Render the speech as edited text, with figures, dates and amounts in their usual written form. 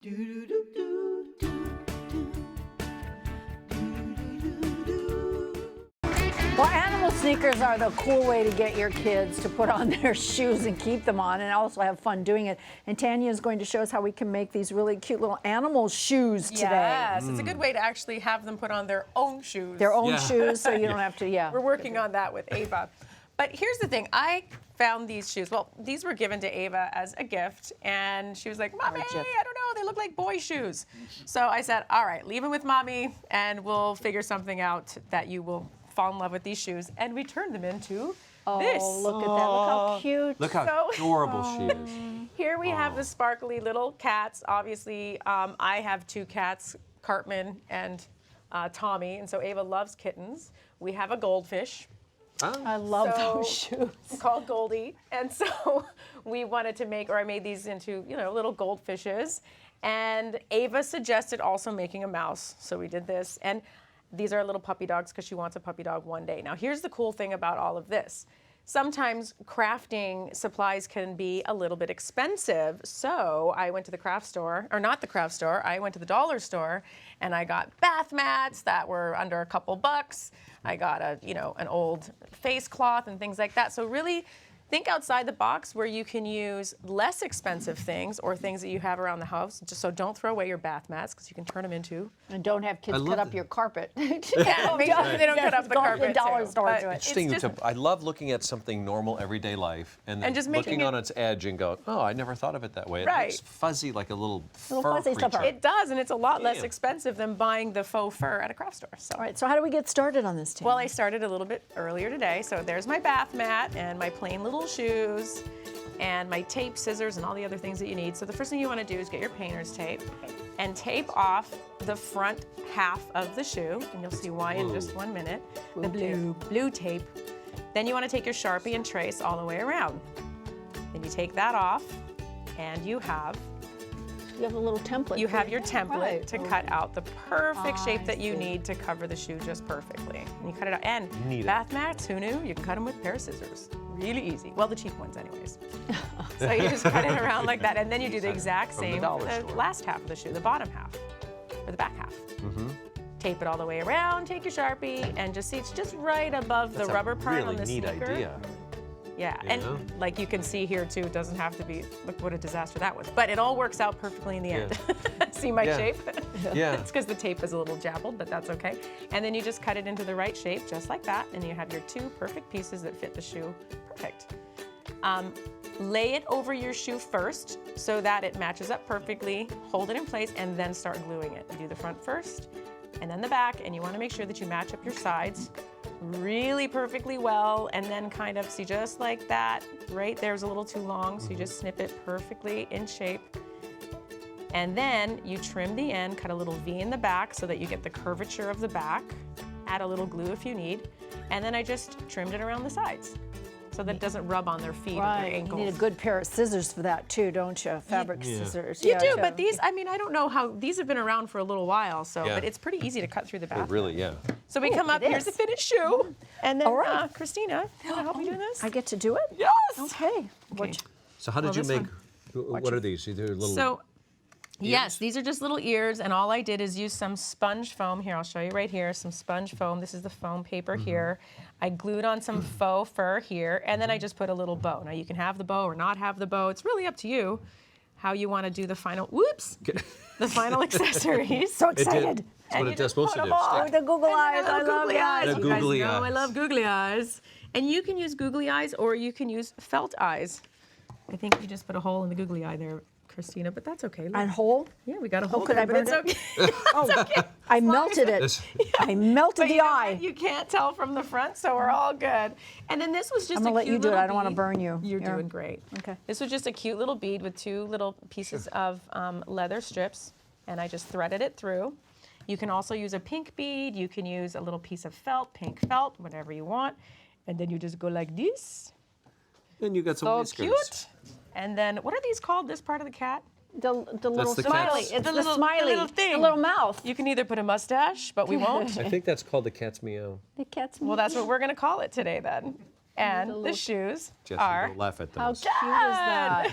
Well, animal sneakers are the cool way to get your kids to put on their shoes and keep them on and also have fun doing it. And Tanya is going to show us how we can make these really cute little animal shoes today. Yes, it's a good way to actually have them put on their own shoes. Their own shoes, so you don't have to, We're working on that with Ava. But here's the thing, I found these shoes. Well, these were given to Ava as a gift, and she was like, Mommy, I don't know, they look like boy shoes. So I said, all right, leave them with Mommy, and we'll figure something out that you will fall in love with these shoes. And we turned them into this. Oh, look at that, look how cute. Look how adorable she is. Here we have the sparkly little cats. Obviously, I have two cats, Cartman and Tommy, and so Ava loves kittens. We have a goldfish. I love those shoes. Called Goldie. And so we wanted to make, or I made these into, you know, little goldfishes. And Ava suggested also making a mouse. So we did this. And these are little puppy dogs because she wants a puppy dog one day. Now here's the cool thing about all of this. Sometimes crafting supplies can be a little bit expensive. So I went to the craft store, or not the craft store, I went to the dollar store and I got bath mats that were under a couple bucks. I got an old face cloth and things like that. So really think outside the box where you can use less expensive things or things that you have around the house. Just so don't throw away your bath mats because you can turn them into. And don't have kids cut up your carpet. Yeah, make sure they don't cut up the carpet. Go to the dollar store to it. Interesting. I love looking at something normal, everyday life, and then just looking on its edge and go, oh, I never thought of it that way. It Right. looks fuzzy like a little fur fuzzy creature. stuff. It does, and it's a lot less expensive than buying the faux fur at a craft store. So. All right, so how do we get started on this, Tanya? Well, I started a little bit earlier today. So there's my bath mat and my plain little shoes and my tape, scissors, and all the other things that you need. So the first thing you want to do is get your painter's tape and tape off the front half of the shoe, and you'll see why in just 1 minute. The blue tape. Then you want to take your Sharpie and trace all the way around. Then you take that off, and you have a little template. You have your template Right. to cut out the perfect shape that you need to cover the shoe just perfectly. And you cut it out. And bath mats, who knew? You can cut them with a pair of scissors. Really easy. Well, the cheap ones anyways. So you just cut it around like that. And then you do the exact same for the last half of the shoe, the bottom half, or the back half. Tape it all the way around, take your Sharpie, and just see it's just right above the rubber part on the sneaker. That's a really neat idea. Yeah, and like you can see here too, it doesn't have to be, look what a disaster that was. But it all works out perfectly in the end. See my shape? Yeah. It's because the tape is a little jabbled, but that's okay. And then you just cut it into the right shape, just like that, and you have your two perfect pieces that fit the shoe perfect. Lay it over your shoe first so that it matches up perfectly, hold it in place, and then start gluing it. You do the front first, and then the back, and you want to make sure that you match up your sides really perfectly well, and then kind of see just like that. Right there's a little too long, so you just snip it perfectly in shape. And then you trim the end, cut a little V in the back so that you get the curvature of the back. Add a little glue if you need. And then I just trimmed it around the sides so that it doesn't rub on their feet or their ankles. You need a good pair of scissors for that too, don't you? Fabric scissors. You do, but these, I mean, I don't know how, these have been around for a little while, so, Yeah. but it's pretty easy to cut through the bath. Really, So we come up, here's the finished shoe, and then All right. Christina, you want to help me do this? I get to do it? Yes! Okay. So how did you this make, what are these? These are little So, yes, these are just little ears, and all I did is use some sponge foam. Here, I'll show you right here, some sponge foam. This is the foam paper here. I glued on some faux fur here, and then I just put a little bow. Now, you can have the bow or not have the bow. It's really up to you how you want to do the final, the final accessories. So excited. That's what it's supposed to do. Oh, the googly eyes. I love googly eyes. The You guys googly know eyes. I love googly eyes. And you can use googly eyes or you can use felt eyes. I think you just put a hole in the googly eye there, Christina, but that's okay. Look. And hole? Yeah, we got a hole could there, I but burn it's it? okay. It's okay. I melted it. I melted But the you know eye. what? You can't tell from the front, so we're all good. And then this was just I'm gonna a let cute you do it. little I don't want to bead. burn you. You're Yeah. doing great. Okay. This was just a cute little bead with two little pieces of leather strips, and I just threaded it through. You can also use a pink bead. You can use a little piece of felt, pink felt, whatever you want. And then you just go like this. And you got some So whiskers. cute. And then, what are these called, this part of the cat? The little the smiley. cat's- It's The the, little- smiley. the little thing. The little mouth. You can either put a mustache, but we won't. I think that's called the cat's meow. The cat's Well, that's what we're going to call it today then. And the shoes Jesse, are don't laugh at those. How cute is that?